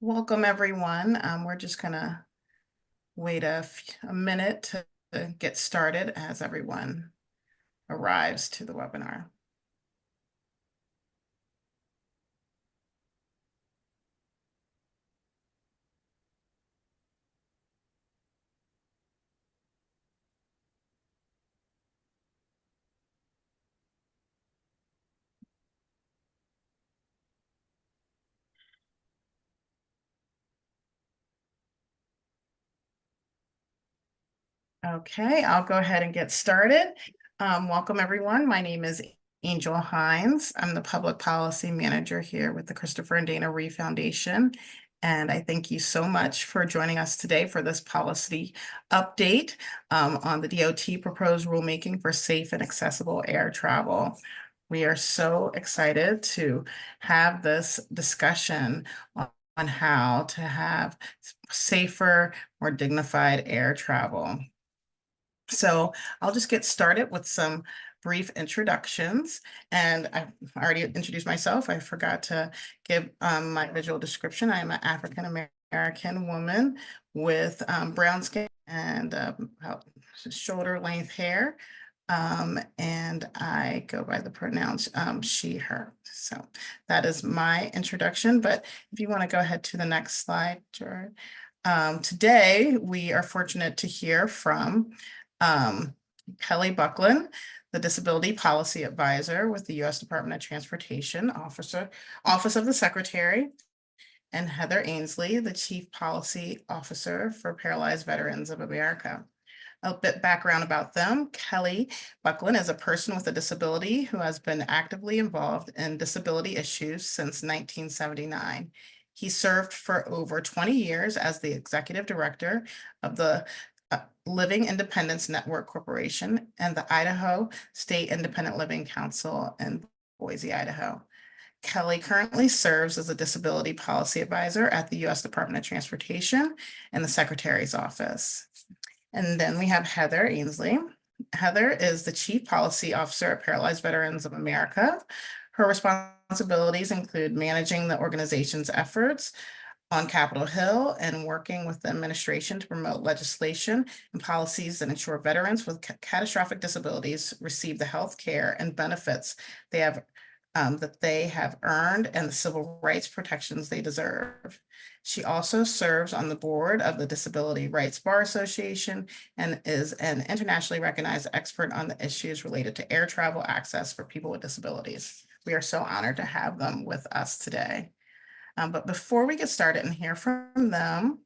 Welcome, everyone. We're just gonna wait a minute to get started as everyone arrives to the webinar. Okay, I'll go ahead and get started. Welcome, everyone. My name is Angel Hines. I'm the Public Policy Manager here with the Christopher and Dana Reeve Foundation. And I thank you so much for joining us today for this policy update on the DOT proposed rulemaking for safe and accessible air travel. We are so excited to have this discussion on how to have safer, more dignified air travel. So I'll just get started with some brief introductions. And I've already introduced myself. I forgot to give my visual description. I am an African-American woman with brown skin and about shoulder length hair. And I go by the pronouns she, her. So that is my introduction. But if you want to go ahead to the next slide, Jared. Today, we are fortunate to hear from Kelly Buckland, the Disability Policy Advisor with the U.S. Department of Transportation, Office of the Secretary, and Heather Ainsley, the Chief Policy Officer for Paralyzed Veterans of America. A bit background about them. Kelly Buckland is a person with a disability who has been actively involved in disability issues since 1979. He served for over 20 years as the executive director of the Living Independence Network Corporation and the Idaho State Independent Living Council in Boise, Idaho. Kelly currently serves as a disability policy advisor at the U.S. Department of Transportation and the Secretary's Office. And then we have Heather Ainsley. Heather is the Chief Policy Officer at Paralyzed Veterans of America. Her responsibilities include managing the organization's efforts on Capitol Hill and working with the administration to promote legislation and policies that ensure veterans with catastrophic disabilities receive the health care and benefits that they have earned and the civil rights protections they deserve. She also serves on the board of the Disability Rights Bar Association and is an internationally recognized expert on the issues related to air travel access for people with disabilities. We are so honored to have them with us today. But before we get started and hear from them,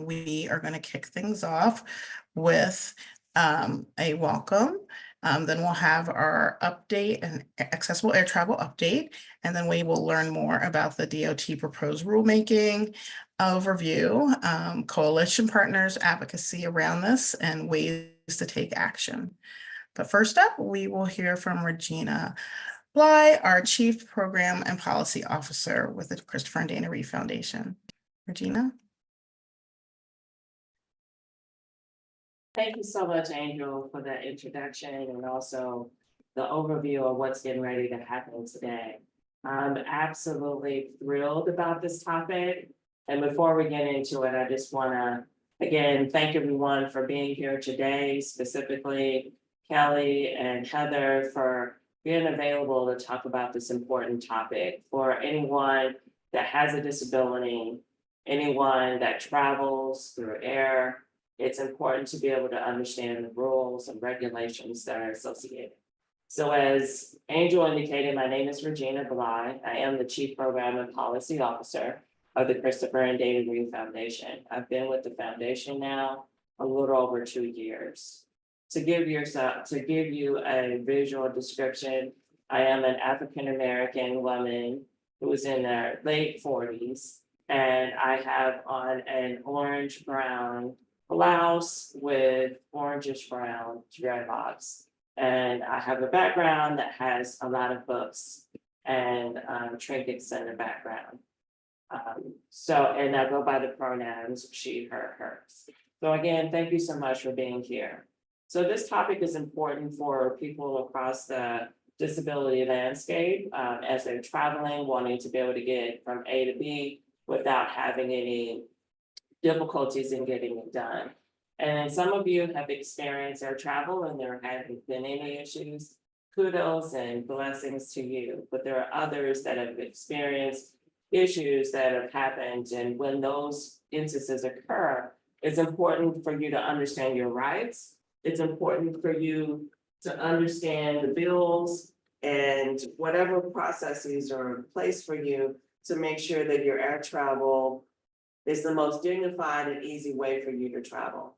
we are going to kick things off with a welcome. Then we'll have our update and accessible air travel update, and then we will learn more about the DOT proposed rulemaking overview, coalition partners, advocacy around this, and ways to take action. But first up, we will hear from Regina Bly, our Chief Program and Policy Officer with the Christopher and Dana Reeve Foundation. Regina? Thank you so much, Angel, for that introduction and also the overview of what's getting ready to happen today. I'm absolutely thrilled about this topic. And before we get into it, I just want to, again, thank everyone for being here today, specifically Kelly and Heather for being available to talk about this important topic. For anyone that has a disability, anyone that travels through air, it's important to be able to understand the rules and regulations that are associated. So as Angel indicated, my name is Regina Bly. I am the Chief Program and Policy Officer of the Christopher and Dana Reeve Foundation. I've been with the foundation now a little over 2 years. To give you a visual description, I am an African-American woman who is in their late 40s, and I have on an orange-brown blouse with orangish brown dreadlocks. And I have a background that has a lot of books and trinkets in the background. And I go by the pronouns she, her, hers. So again, thank you so much for being here. So this topic is important for people across the disability landscape as they're traveling, wanting to be able to get from A to B, without having any difficulties in getting it done. And some of you have experienced air travel and there haven't been any issues. Kudos and blessings to you, but there are others that have experienced issues that have happened. And when those instances occur, it's important for you to understand your rights. It's important for you to understand the bills and whatever processes are in place for you to make sure that your air travel is the most dignified and easy way for you to travel.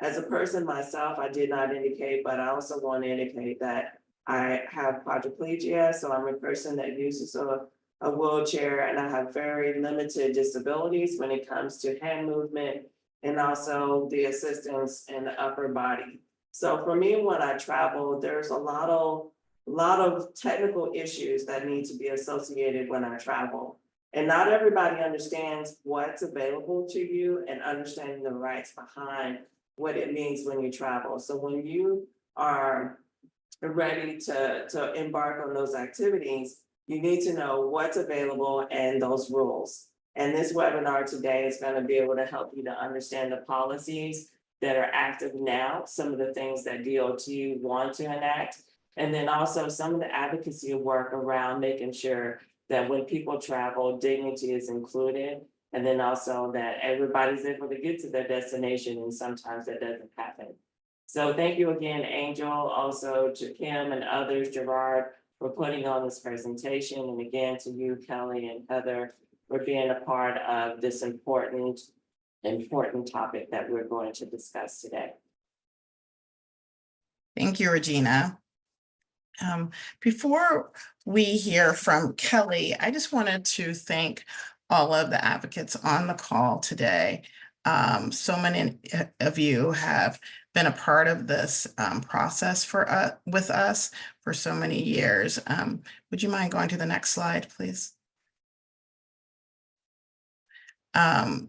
As a person myself, I did not indicate, but I also want to indicate that I have quadriplegia, so I'm a person that uses a wheelchair, and I have very limited disabilities when it comes to hand movement and also the assistance in the upper body. So for me, when I travel, there's a lot of technical issues that need to be associated when I travel. And not everybody understands what's available to you and understanding the rights behind what it means when you travel. So when you are ready to embark on those activities, you need to know what's available and those rules. And this webinar today is going to be able to help you to understand the policies that are active now, some of the things that DOT want to enact, and then also some of the advocacy work around making sure that when people travel, dignity is included, and then also that everybody's able to get to their destination, and sometimes that doesn't happen. So thank you again, Angel, also to Kim and others, Gerard, for putting on this presentation, and again to you, Kelly and Heather, for being a part of this important topic that we're going to discuss today. Thank you, Regina. Before we hear from Kelly, I just wanted to thank all of the advocates on the call today. So many of you have been a part of this process with us for so many years. Would you mind going to the next slide, please?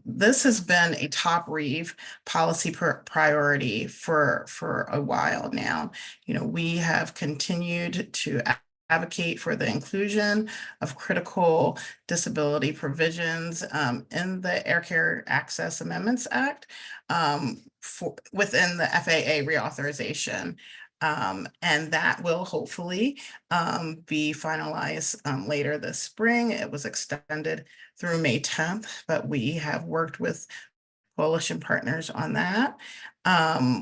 This has been a top Reeve policy priority for a while now. You know, we have continued to advocate for the inclusion of critical disability provisions in the Air Care Access Amendments Act within the FAA reauthorization. And that will hopefully be finalized later this spring. It was extended through May 10th, but we have worked with coalition partners on that.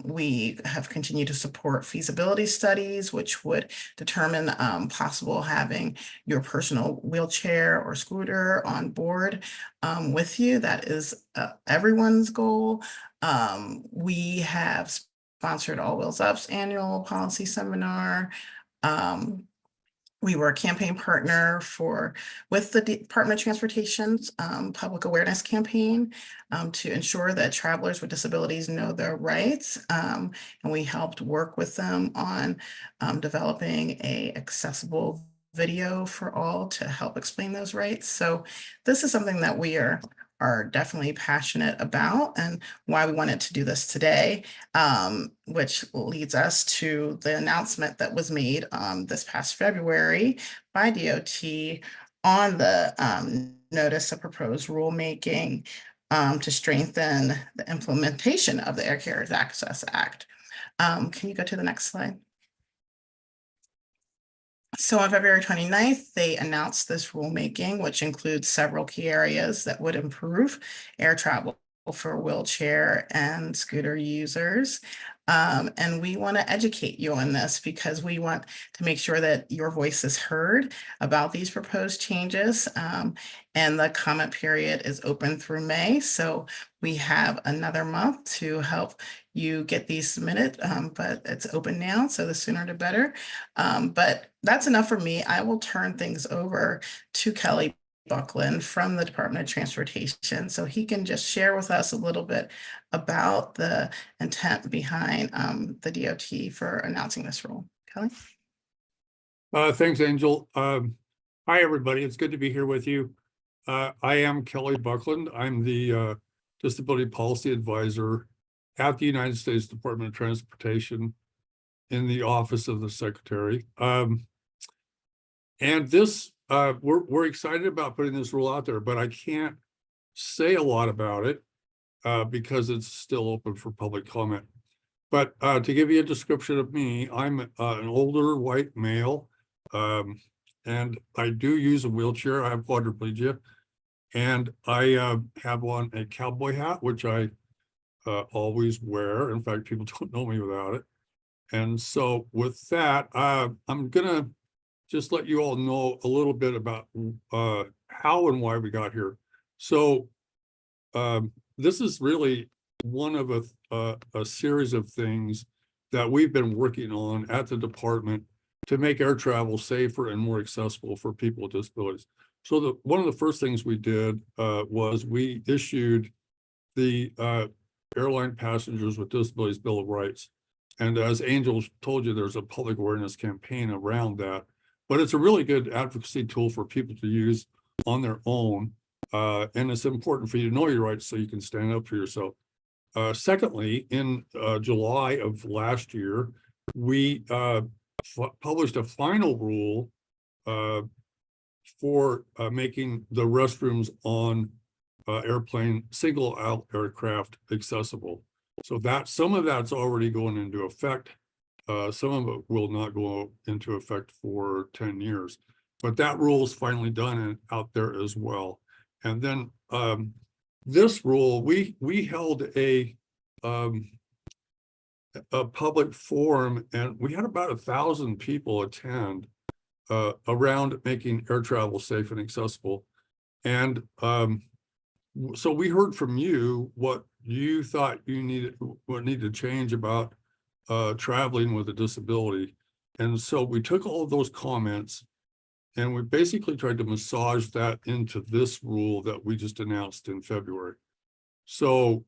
We have continued to support feasibility studies, which would determine possible having your personal wheelchair or scooter on board with you. That is everyone's goal. We have sponsored All Wheels Up's annual policy seminar. We were a campaign partner with the Department of Transportation's public awareness campaign to ensure that travelers with disabilities know their rights. And we helped work with them on developing an accessible video for all to help explain those rights. So this is something that we are definitely passionate about and why we wanted to do this today, which leads us to the announcement that was made this past February by DOT on the notice of proposed rulemaking to strengthen the implementation of the Air Carriers Access Act. Can you go to the next slide? So on February 29th, they announced this rulemaking, which includes several key areas that would improve air travel for wheelchair and scooter users. And we want to educate you on this because we want to make sure that your voice is heard about these proposed changes. And the comment period is open through May. So we have another month to help you get these submitted, but it's open now, so the sooner the better. But that's enough for me. I will turn things over to Kelly Buckland from the Department of Transportation, so he can just share with us a little bit about the intent behind the DOT for announcing this rule. Kelly? Thanks, Angel. Hi, everybody. It's good to be here with you. I am Kelly Buckland. I'm the Disability Policy Advisor at the United States Department of Transportation in the Office of the Secretary. And this, we're excited about putting this rule out there, but I can't say a lot about it because it's still open for public comment. But to give you a description of me, I'm an older white male, and I do use a wheelchair. I have quadriplegia, and I have on a cowboy hat, which I always wear. In fact, people don't know me without it. And so with that, I'm gonna just let you all know a little bit about how and why we got here. So this is really one of a series of things that we've been working on at the department to make air travel safer and more accessible for people with disabilities. So one of the first things we did was we issued the Airline Passengers with Disabilities Bill of Rights. And as Angel told you, there's a public awareness campaign around that, but it's a really good advocacy tool for people to use on their own. And it's important for you to know your rights so you can stand up for yourself. Secondly, in July of last year, we published a final rule for making the restrooms on single aisle aircraft accessible. So that some of that's already going into effect. Some of it will not go into effect for 10 years, but that rule is finally done and out there as well. And then this rule, we held a public forum, and we had about 1,000 people attend around making air travel safe and accessible. And so we heard from you what you thought what needed to change about traveling with a disability. And so we took all of those comments and we basically tried to massage that into this rule that we just announced in February. So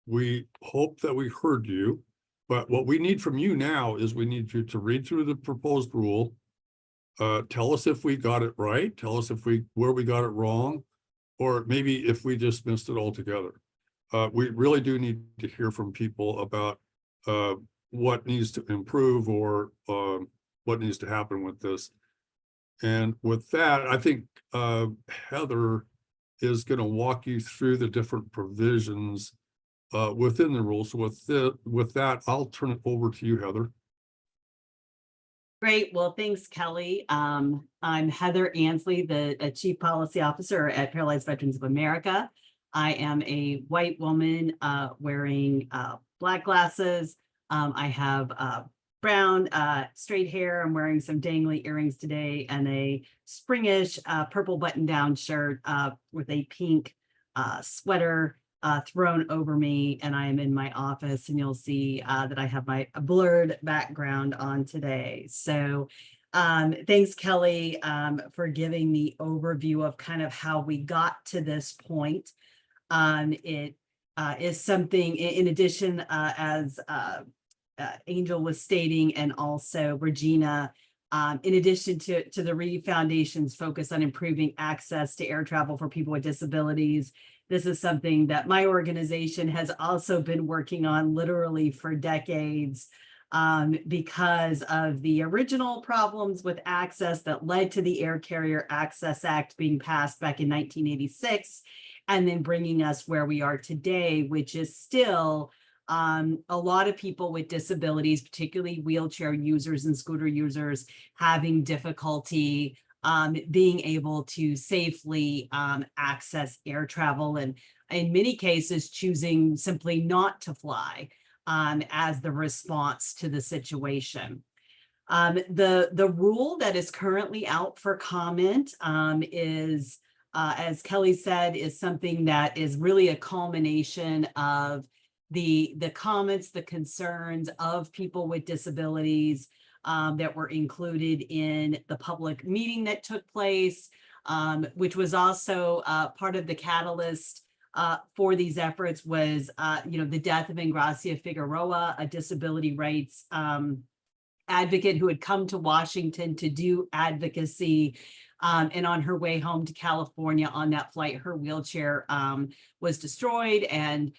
we hope that we heard you, but what we need from you now is we need you to read through the proposed rule, tell us if we got it right, tell us where we got it wrong, or maybe if we just missed it altogether. We really do need to hear from people about what needs to improve or what needs to happen with this. And with that, I think Heather is going to walk you through the different provisions within the rules. So with that, I'll turn it over to you, Heather. Great. Well, thanks, Kelly. I'm Heather Ansley, the Chief Policy Officer at Paralyzed Veterans of America. I am a white woman wearing black glasses. I have brown straight hair. I'm wearing some dangly earrings today and a springish purple button-down shirt with a pink sweater thrown over me, and I am in my office, and you'll see that I have my blurred background on today. So thanks, Kelly, for giving the overview of kind of how we got to this point. It is something in addition, as Angel was stating, and also Regina, in addition to the Reeve Foundation's focus on improving access to air travel for people with disabilities. This is something that my organization has also been working on literally for decades, because of the original problems with access that led to the Air Carrier Access Act being passed back in 1986, and then bringing us where we are today, which is still a lot of people with disabilities, particularly wheelchair users and scooter users, having difficulty being able to safely access air travel, and in many cases choosing simply not to fly as the response to the situation. The rule that is currently out for comment is, as Kelly said, is something that is really a culmination of the comments, the concerns of people with disabilities that were included in the public meeting that took place, which was also part of the catalyst for these efforts was, the death of Ingracia Figueroa, a disability rights advocate who had come to Washington to do advocacy. And on her way home to California on that flight, her wheelchair was destroyed and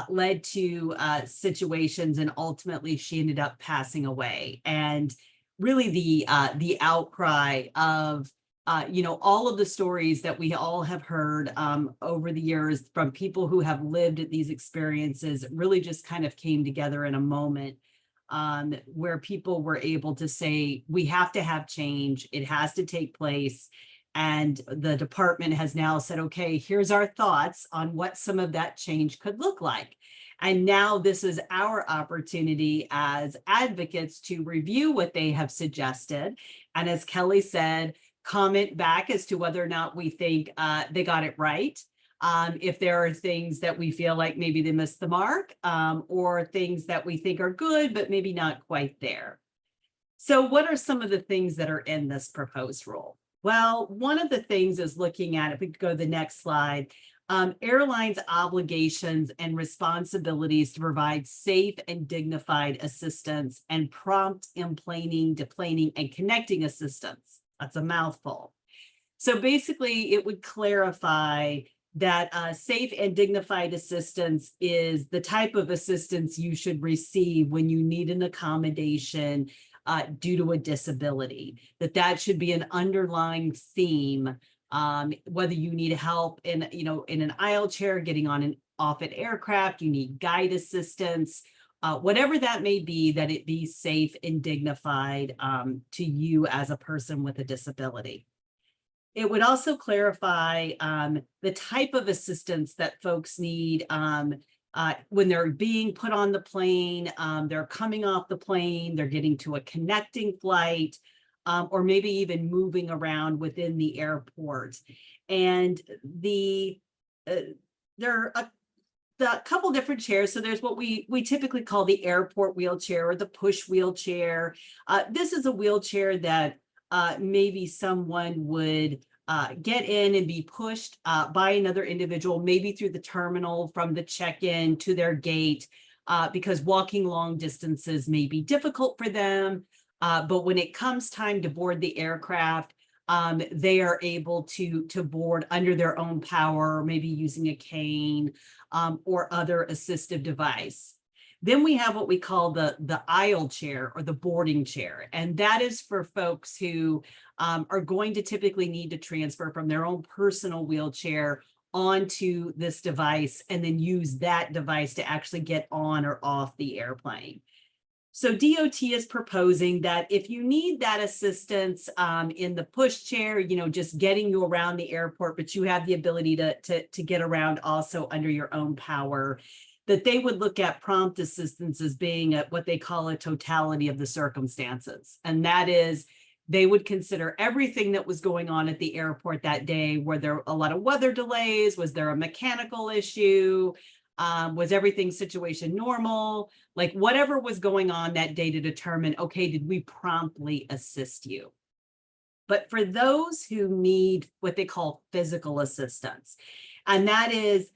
led to situations, and ultimately she ended up passing away. And really the outcry of all of the stories that we all have heard over the years from people who have lived these experiences really just kind of came together in a moment where people were able to say, we have to have change. It has to take place. And the department has now said, okay, here's our thoughts on what some of that change could look like. And now this is our opportunity as advocates to review what they have suggested. And as Kelly said, comment back as to whether or not we think they got it right. If there are things that we feel like maybe they missed the mark, or things that we think are good, but maybe not quite there. So what are some of the things that are in this proposed rule? Well, one of the things is looking at, if we could go to the next slide, airlines' obligations and responsibilities to provide safe and dignified assistance and prompt enplaning, deplaning, and connecting assistance. That's a mouthful. So basically, it would clarify that safe and dignified assistance is the type of assistance you should receive when you need an accommodation due to a disability, that should be an underlying theme, whether you need help in an aisle chair, getting on and off an aircraft, you need guide assistance, whatever that may be, that it be safe and dignified to you as a person with a disability. It would also clarify the type of assistance that folks need when they're being put on the plane, they're coming off the plane, they're getting to a connecting flight, or maybe even moving around within the airport. And there are a couple different chairs. So there's what we typically call the airport wheelchair or the push wheelchair. This is a wheelchair that maybe someone would get in and be pushed by another individual, maybe through the terminal from the check-in to their gate, because walking long distances may be difficult for them. But when it comes time to board the aircraft, they are able to board under their own power, maybe using a cane or other assistive device. Then we have what we call the aisle chair or the boarding chair. And that is for folks who are going to typically need to transfer from their own personal wheelchair onto this device and then use that device to actually get on or off the airplane. So DOT is proposing that if you need that assistance in the push chair, just getting you around the airport, but you have the ability to get around also under your own power, that they would look at prompt assistance as being what they call a totality of the circumstances. And that is, they would consider everything that was going on at the airport that day. Were there a lot of weather delays? Was there a mechanical issue? Was everything situation normal? Like whatever was going on that day to determine, okay, did we promptly assist you? But for those who need what they call physical assistance, and that is,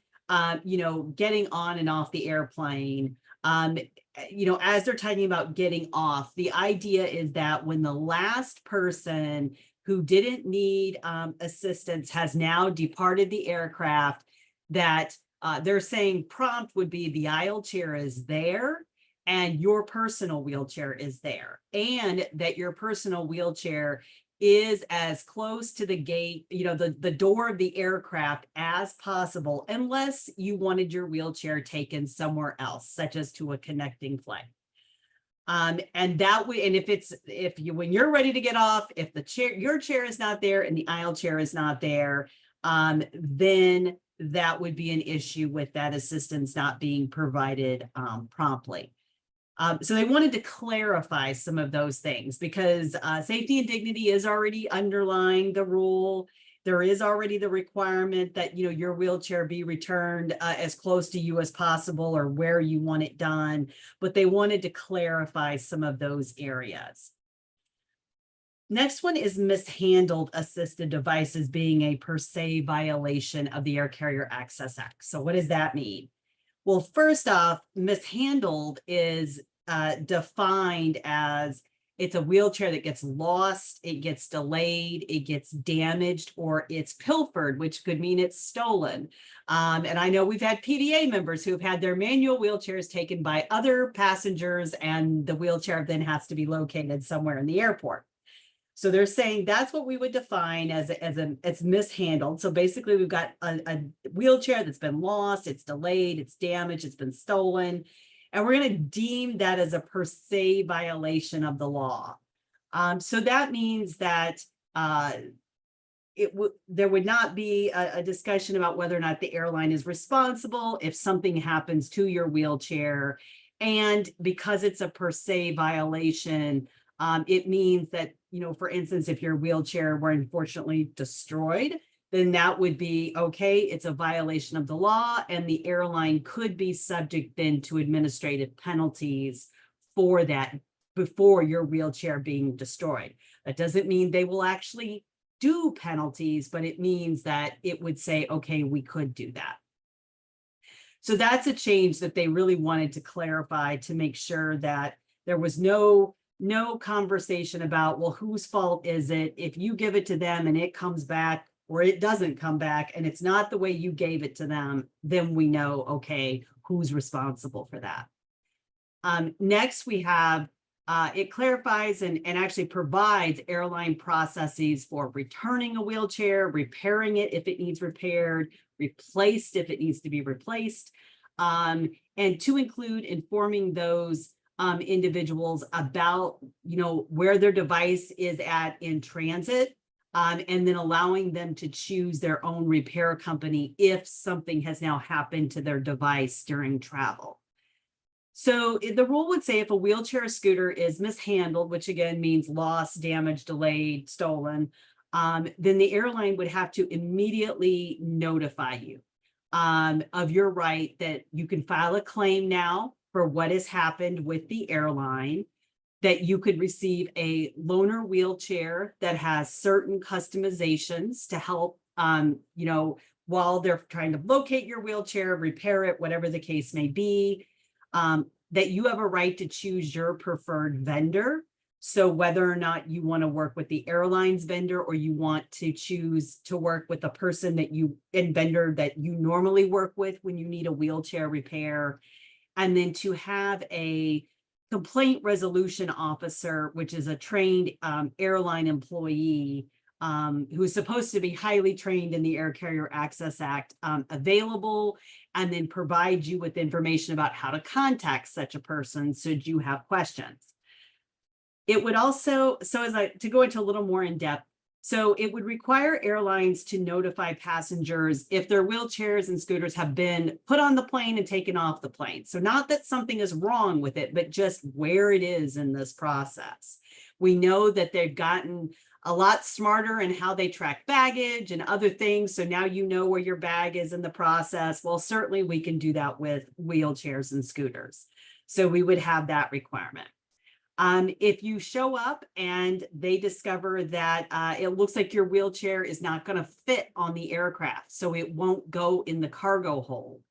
getting on and off the airplane, as they're talking about getting off, the idea is that when the last person who didn't need assistance has now departed the aircraft, that they're saying prompt would be the aisle chair is there and your personal wheelchair is there, and that your personal wheelchair is as close to the gate, the door of the aircraft as possible, unless you wanted your wheelchair taken somewhere else, such as to a connecting flight. And that way, and when you're ready to get off, if your chair is not there and the aisle chair is not there, then that would be an issue with that assistance not being provided promptly. So they wanted to clarify some of those things because safety and dignity is already underlying the rule. There is already the requirement that your wheelchair be returned as close to you as possible or where you want it done, but they wanted to clarify some of those areas. Next one is mishandled assisted devices being a per se violation of the Air Carrier Access Act. So what does that mean? Well, first off, mishandled is defined as it's a wheelchair that gets lost, it gets delayed, it gets damaged, or it's pilfered, which could mean it's stolen. And I know we've had PDA members who've had their manual wheelchairs taken by other passengers, and the wheelchair then has to be located somewhere in the airport. So they're saying that's what we would define as mishandled. So basically we've got a wheelchair that's been lost, it's delayed, it's damaged, it's been stolen. And we're going to deem that as a per se violation of the law. So that means that there would not be a discussion about whether or not the airline is responsible if something happens to your wheelchair. And because it's a per se violation, it means that, you know, for instance, if your wheelchair were unfortunately destroyed, then that would be okay. It's a violation of the law, and the airline could be subject then to administrative penalties for that before your wheelchair being destroyed. That doesn't mean they will actually do penalties, but it means that it would say, okay, we could do that. So that's a change that they really wanted to clarify to make sure that there was no conversation about, well, whose fault is it? If you give it to them and it comes back or it doesn't come back and it's not the way you gave it to them, then we know, okay, who's responsible for that. Next, we have, it clarifies and actually provides airline processes for returning a wheelchair, repairing it if it needs repaired, replaced if it needs to be replaced, and to include informing those individuals about, you know, where their device is at in transit, and then allowing them to choose their own repair company if something has now happened to their device during travel. So the rule would say if a wheelchair or scooter is mishandled, which again means lost, damaged, delayed, stolen, then the airline would have to immediately notify you of your right that you can file a claim now for what has happened with the airline, that you could receive a loaner wheelchair that has certain customizations to help, you know, while they're trying to locate your wheelchair, repair it, whatever the case may be, that you have a right to choose your preferred vendor. So whether or not you want to work with the airline's vendor or you want to choose to work with a person that vendor that you normally work with when you need a wheelchair repair, and then to have a complaint resolution officer, which is a trained airline employee who is supposed to be highly trained in the Air Carrier Access Act, available, and then provide you with information about how to contact such a person should you have questions. It would also, to go into a little more in depth, so it would require airlines to notify passengers if their wheelchairs and scooters have been put on the plane and taken off the plane. So not that something is wrong with it, but just where it is in this process. We know that they've gotten a lot smarter in how they track baggage and other things. So now you know where your bag is in the process. Well, certainly we can do that with wheelchairs and scooters. So we would have that requirement. If you show up and they discover that it looks like your wheelchair is not going to fit on the aircraft, so it won't go in the cargo hold,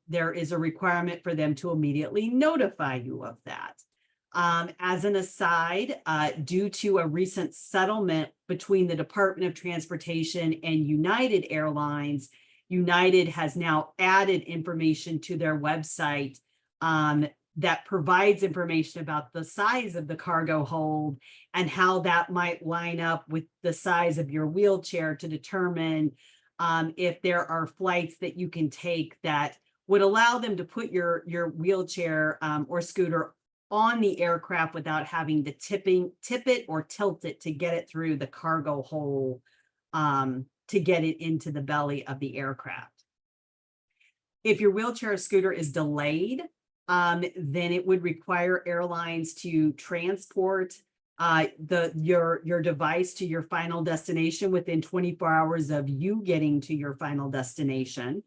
there is a requirement for them to immediately notify you of that. As an aside, due to a recent settlement between the Department of Transportation and United Airlines, United has now added information to their website that provides information about the size of the cargo hold and how that might line up with the size of your wheelchair to determine if there are flights that you can take that would allow them to put your wheelchair or scooter on the aircraft without having to tip it or tilt it to get it through the cargo hole to get it into the belly of the aircraft. If your wheelchair or scooter is delayed, then it would require airlines to transport your device to your final destination within 24 hours of you getting to your final destination.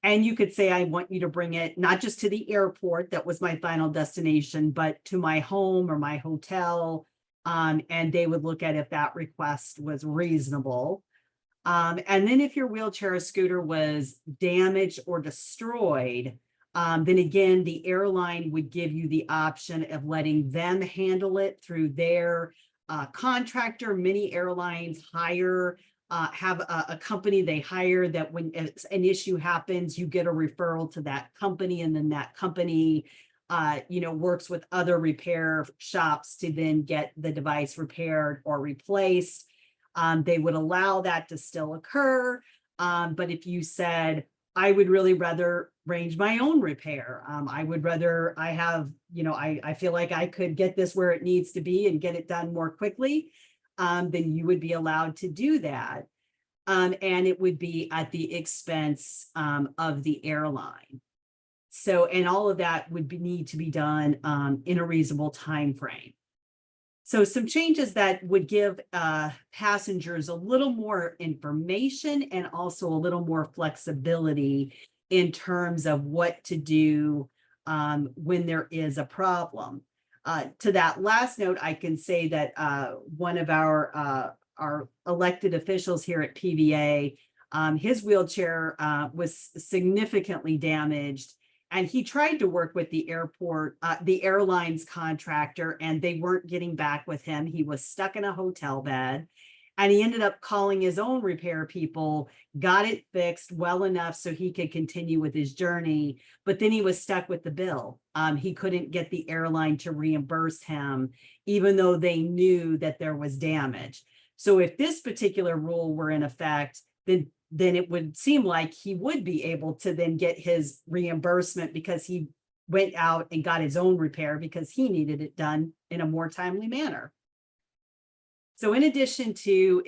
And you could say, I want you to bring it not just to the airport, that was my final destination, but to my home or my hotel. And they would look at if that request was reasonable. And then if your wheelchair or scooter was damaged or destroyed, then again, the airline would give you the option of letting them handle it through their contractor. Many airlines have a company they hire that when an issue happens, you get a referral to that company, and then that company works with other repair shops to then get the device repaired or replaced. They would allow that to still occur. But if you said, I would really rather arrange my own repair. I would rather I feel like I could get this where it needs to be and get it done more quickly. Then you would be allowed to do that. And it would be at the expense of the airline. So, and all of that would need to be done in a reasonable time frame. So some changes that would give passengers a little more information and also a little more flexibility in terms of what to do when there is a problem. To that last note, I can say that one of our elected officials here at PVA, his wheelchair was significantly damaged. And he tried to work with the airline's contractor, and they weren't getting back with him. He was stuck in a hotel bed, and he ended up calling his own repair people, got it fixed well enough so he could continue with his journey. But then he was stuck with the bill. He couldn't get the airline to reimburse him, even though they knew that there was damage. So if this particular rule were in effect, then it would seem like he would be able to then get his reimbursement because he went out and got his own repair because he needed it done in a more timely manner. So in addition to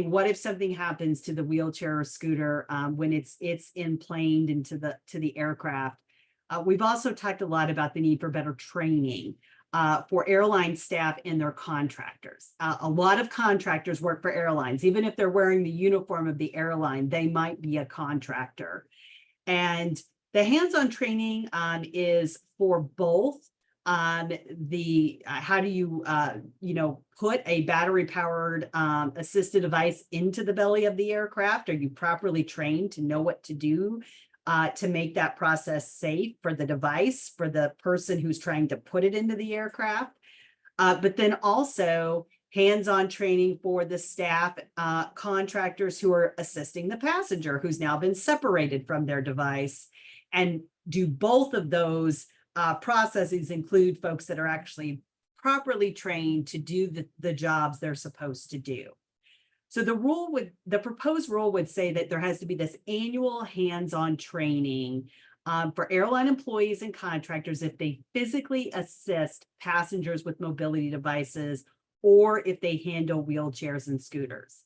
what if something happens to the wheelchair or scooter when it's implaned into the aircraft, we've also talked a lot about the need for better training for airline staff and their contractors. A lot of contractors work for airlines. Even if they're wearing the uniform of the airline, they might be a contractor. And the hands-on training is for both how do you, put a battery-powered assisted device into the belly of the aircraft? Are you properly trained to know what to do to make that process safe for the device, for the person who's trying to put it into the aircraft? But then also hands-on training for the staff, contractors who are assisting the passenger who's now been separated from their device. And do both of those processes include folks that are actually properly trained to do the jobs they're supposed to do? So the proposed rule would say that there has to be this annual hands-on training for airline employees and contractors if they physically assist passengers with mobility devices or if they handle wheelchairs and scooters.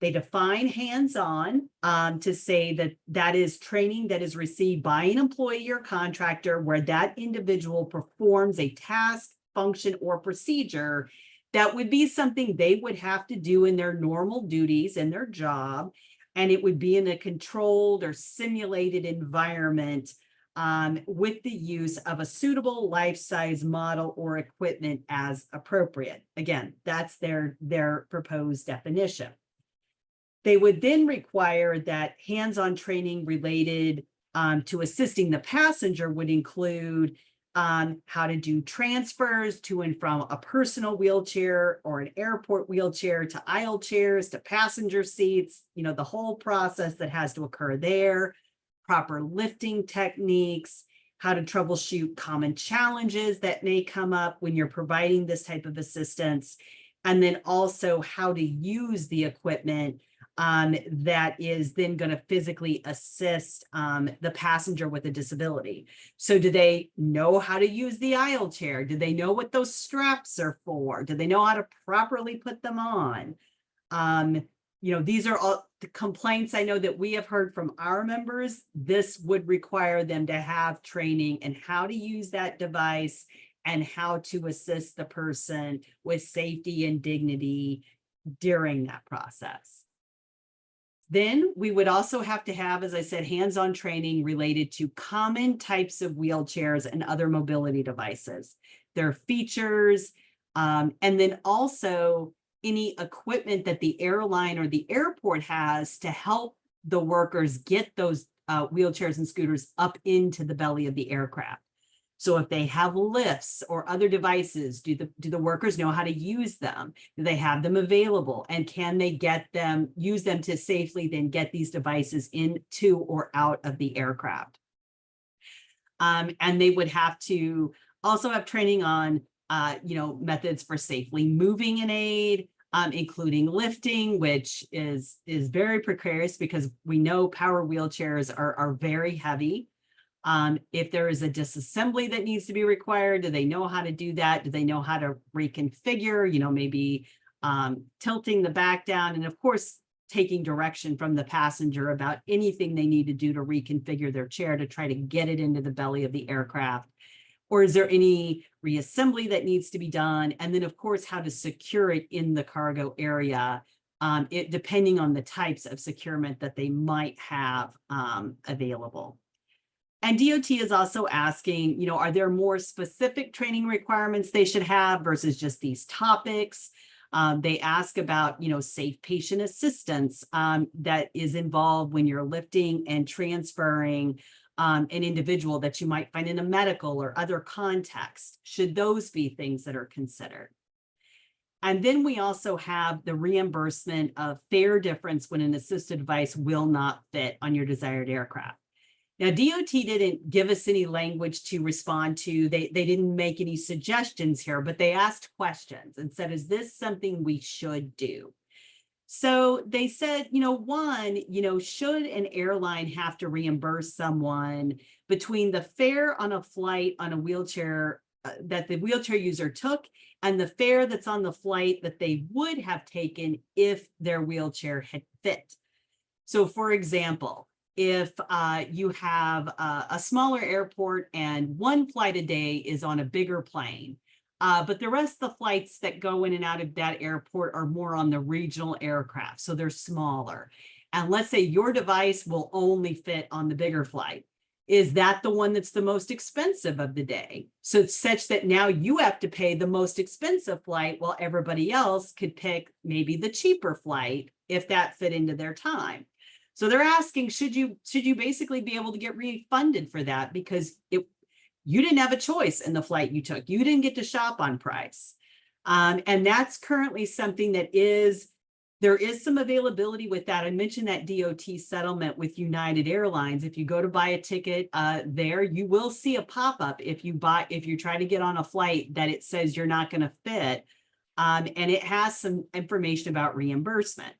They define hands-on to say that that is training that is received by an employee or contractor where that individual performs a task, function, or procedure that would be something they would have to do in their normal duties and their job, and it would be in a controlled or simulated environment with the use of a suitable life-size model or equipment as appropriate. Again, that's their proposed definition. They would then require that hands-on training related to assisting the passenger would include how to do transfers to and from a personal wheelchair or an airport wheelchair to aisle chairs to passenger seats, the whole process that has to occur there, proper lifting techniques, how to troubleshoot common challenges that may come up when you're providing this type of assistance, and then also how to use the equipment that is then going to physically assist the passenger with a disability. So do they know how to use the aisle chair? Do they know what those straps are for? Do they know how to properly put them on? These are all the complaints I know that we have heard from our members. This would require them to have training in how to use that device and how to assist the person with safety and dignity during that process. Then we would also have to have, as I said, hands-on training related to common types of wheelchairs and other mobility devices, their features, and then also any equipment that the airline or the airport has to help the workers get those wheelchairs and scooters up into the belly of the aircraft. So if they have lifts or other devices, do the workers know how to use them? Do they have them available? And can they use them to safely then get these devices into or out of the aircraft? And they would have to also have training on, methods for safely moving an aid, including lifting, which is very precarious because we know power wheelchairs are very heavy. If there is a disassembly that needs to be required, do they know how to do that? Do they know how to reconfigure, maybe tilting the back down, and of course, taking direction from the passenger about anything they need to do to reconfigure their chair to try to get it into the belly of the aircraft? Or is there any reassembly that needs to be done? And then, of course, how to secure it in the cargo area, depending on the types of securement that they might have available. And DOT is also asking, are there more specific training requirements they should have versus just these topics? They ask about, safe patient assistance that is involved when you're lifting and transferring an individual that you might find in a medical or other context. Should those be things that are considered? And then we also have the reimbursement of fare difference when an assisted device will not fit on your desired aircraft. Now, DOT didn't give us any language to respond to. They didn't make any suggestions here, but they asked questions and said, is this something we should do? So they said, one, should an airline have to reimburse someone between the fare on a flight on a wheelchair that the wheelchair user took and the fare that's on the flight that they would have taken if their wheelchair had fit? So, for example, if you have a smaller airport and one flight a day is on a bigger plane, but the rest of the flights that go in and out of that airport are more on the regional aircraft, so they're smaller. And let's say your device will only fit on the bigger flight. Is that the one that's the most expensive of the day? So it's such that now you have to pay the most expensive flight while everybody else could pick maybe the cheaper flight if that fit into their time. So they're asking, should you basically be able to get refunded for that because you didn't have a choice in the flight you took. You didn't get to shop on price. And that's currently something that there is some availability with that. I mentioned that DOT settlement with United Airlines. If you go to buy a ticket there, you will see a pop-up if you try to get on a flight that it says you're not going to fit. And it has some information about reimbursement.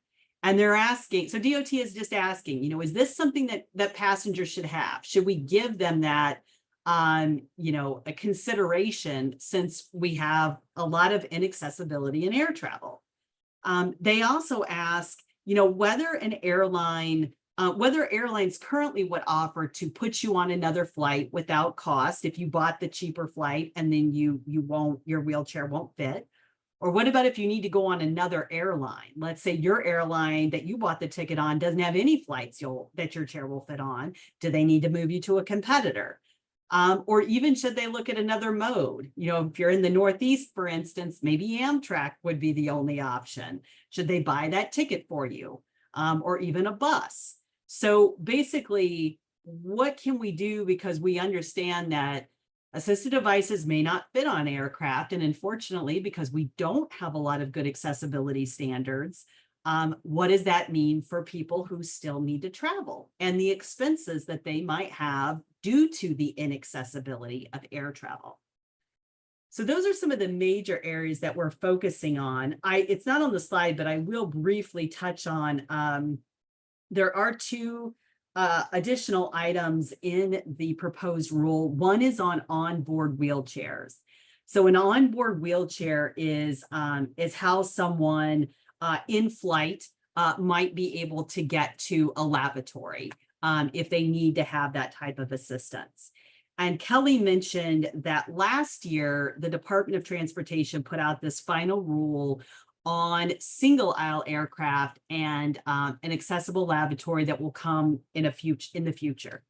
And they're asking, so DOT is just asking, is this something that passengers should have? Should we give them that a consideration since we have a lot of inaccessibility in air travel? They also ask, whether airlines currently would offer to put you on another flight without cost if you bought the cheaper flight and then your wheelchair won't fit. Or what about if you need to go on another airline? Let's say your airline that you bought the ticket on doesn't have any flights that your chair will fit on. Do they need to move you to a competitor? Or even should they look at another mode? If you're in the Northeast, for instance, maybe Amtrak would be the only option. Should they buy that ticket for you? Or even a bus? So basically, what can we do? Because we understand that assisted devices may not fit on aircraft. And unfortunately, because we don't have a lot of good accessibility standards, what does that mean for people who still need to travel and the expenses that they might have due to the inaccessibility of air travel? So those are some of the major areas that we're focusing on. It's not on the slide, but I will briefly touch on, there are two additional items in the proposed rule. One is on onboard wheelchairs. So an onboard wheelchair is how someone in flight might be able to get to a lavatory if they need to have that type of assistance. And Kelly mentioned that last year, the Department of Transportation put out this final rule on single aisle aircraft and an accessible lavatory that will come in the future.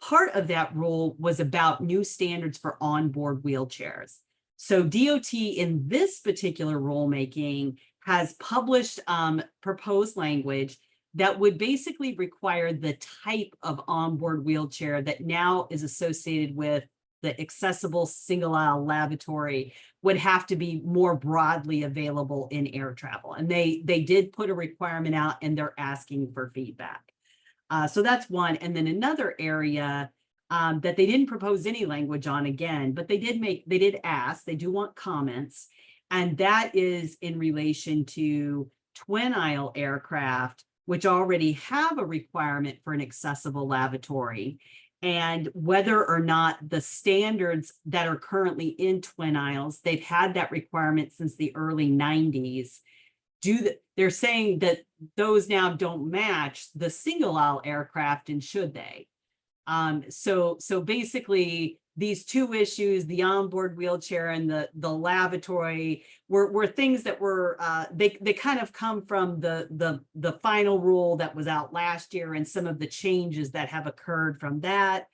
Part of that rule was about new standards for onboard wheelchairs. So DOT in this particular rulemaking has published proposed language that would basically require the type of onboard wheelchair that now is associated with the accessible single aisle lavatory would have to be more broadly available in air travel. And they did put a requirement out and they're asking for feedback. So that's one. And then another area that they didn't propose any language on again, but they did ask, they do want comments. And that is in relation to twin aisle aircraft, which already have a requirement for an accessible lavatory, and whether or not the standards that are currently in twin aisles, they've had that requirement since the early 90s. They're saying that those now don't match the single aisle aircraft, and should they? So basically these two issues, the onboard wheelchair and the lavatory, were things that were they kind of come from the final rule that was out last year and some of the changes that have occurred from that.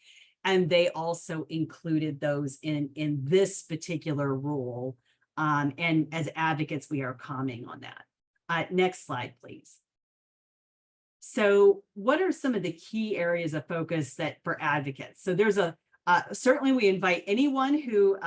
And they also included those in this particular rule. And as advocates, we are commenting on that. Next slide, please. So what are some of the key areas of focus that for advocates? So there's certainly we invite anyone who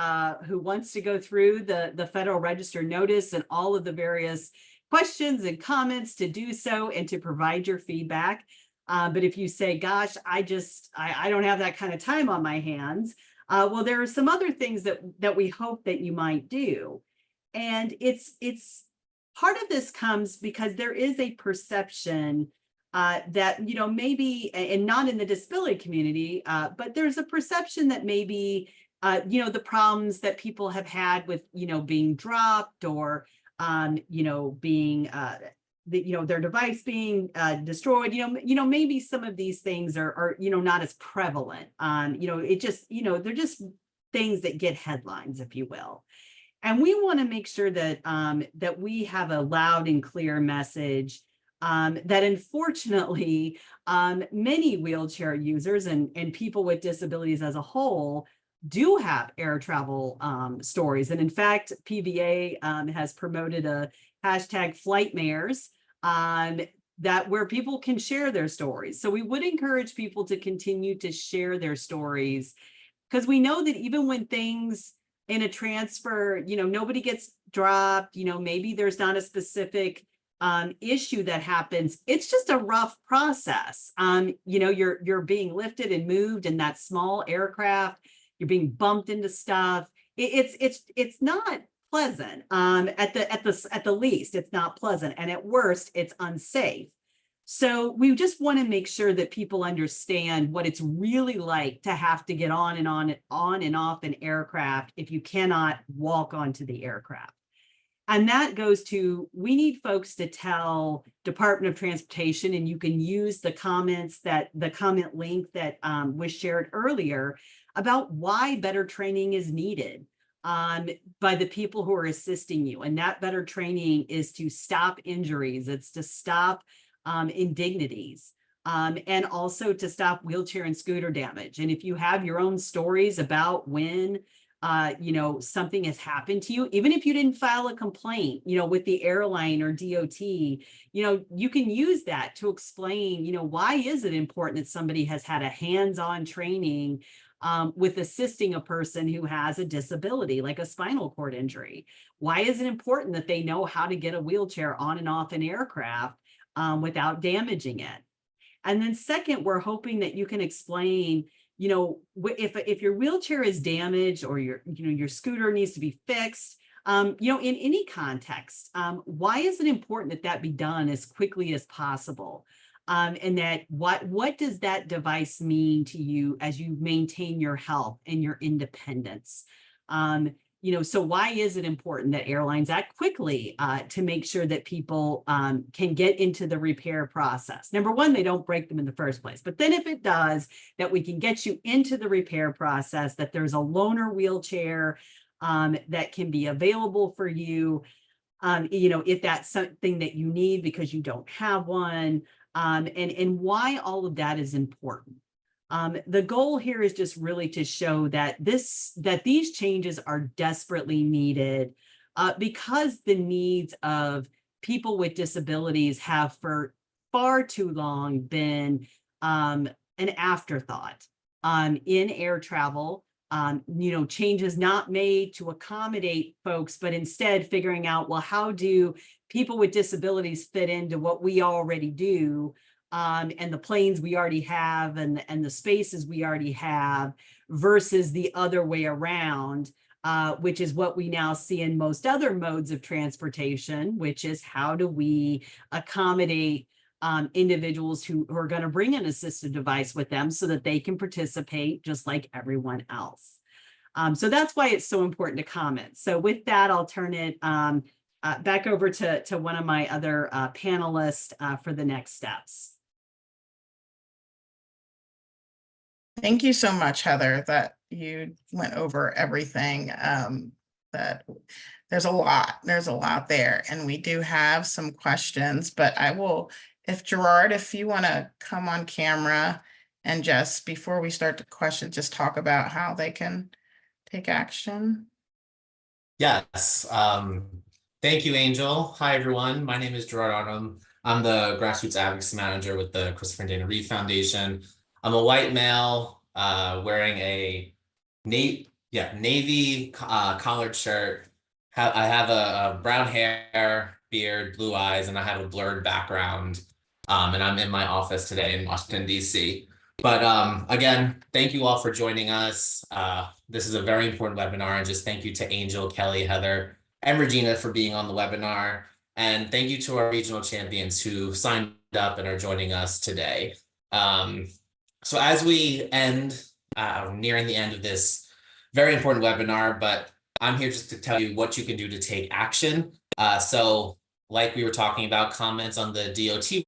wants to go through the Federal Register notice and all of the various questions and comments to do so and to provide your feedback. But if you say, gosh, I don't have that kind of time on my hands, well, there are some other things that we hope that you might do. And it's part of this comes because there is a perception that, maybe, and not in the disability community, but there's a perception that maybe, the problems that people have had with, being dropped or, being, their device being destroyed, maybe some of these things are not as prevalent. It just, they're just things that get headlines, if you will. And we want to make sure that that we have a loud and clear message that unfortunately many wheelchair users and people with disabilities as a whole do have air travel stories. And in fact, PVA has promoted a hashtag FlightMares that where people can share their stories. So we would encourage people to continue to share their stories, because we know that even when things in a transfer, nobody gets dropped, maybe there's not a specific issue that happens. It's just a rough process. You're being lifted and moved in that small aircraft. You're being bumped into stuff. It's not pleasant. At the least, it's not pleasant, and at worst, it's unsafe. So we just want to make sure that people understand what it's really like to have to get on and off an aircraft if you cannot walk onto the aircraft. And that goes to, we need folks to tell Department of Transportation, and you can use the comment link that was shared earlier about why better training is needed by the people who are assisting you. And that better training is to stop injuries. It's to stop indignities, and also to stop wheelchair and scooter damage. And if you have your own stories about when something has happened to you, even if you didn't file a complaint, with the airline or DOT, you can use that to explain, why is it important that somebody has had a hands-on training with assisting a person who has a disability, like a spinal cord injury? Why is it important that they know how to get a wheelchair on and off an aircraft without damaging it? And then second, we're hoping that you can explain, if your wheelchair is damaged or your scooter needs to be fixed, in any context, why is it important that be done as quickly as possible? And that what does that device mean to you as you maintain your health and your independence? So why is it important that airlines act quickly to make sure that people can get into the repair process? Number one, they don't break them in the first place. But then if it does, that we can get you into the repair process, that there's a loaner wheelchair that can be available for you, if that's something that you need because you don't have one, and why all of that is important. The goal here is just really to show that these changes are desperately needed because the needs of people with disabilities have for far too long been an afterthought in air travel. Changes not made to accommodate folks, but instead figuring out, well, how do people with disabilities fit into what we already do? and the planes we already have and the spaces we already have versus the other way around, which is what we now see in most other modes of transportation, which is how do we accommodate individuals who are going to bring an assistive device with them so that they can participate just like everyone else. So that's why it's so important to comment. So with that, I'll turn it back over to one of my other panelists for the next steps. Thank you so much, Heather, that you went over everything. That there's a lot there, and we do have some questions, but I will, if Gerard, if you want to come on camera and just before we start the question, just talk about how they can take action. Yes. Thank you, Angel. Hi, everyone. My name is Gerard Arnhem. I'm the Grassroots Advocacy Manager with the Christopher Dana Reeve Foundation. I'm a white male wearing a navy collared shirt. I have a brown hair, beard, blue eyes, and I have a blurred background. And I'm in my office today in Washington, D.C. But again, thank you all for joining us. This is a very important webinar, and just thank you to Angel, Kelly, Heather, and Regina for being on the webinar. And thank you to our regional champions who signed up and are joining us today. So as we end, nearing the end of this very important webinar, but I'm here just to tell you what you can do to take action. So like we were talking about, comments on the DOT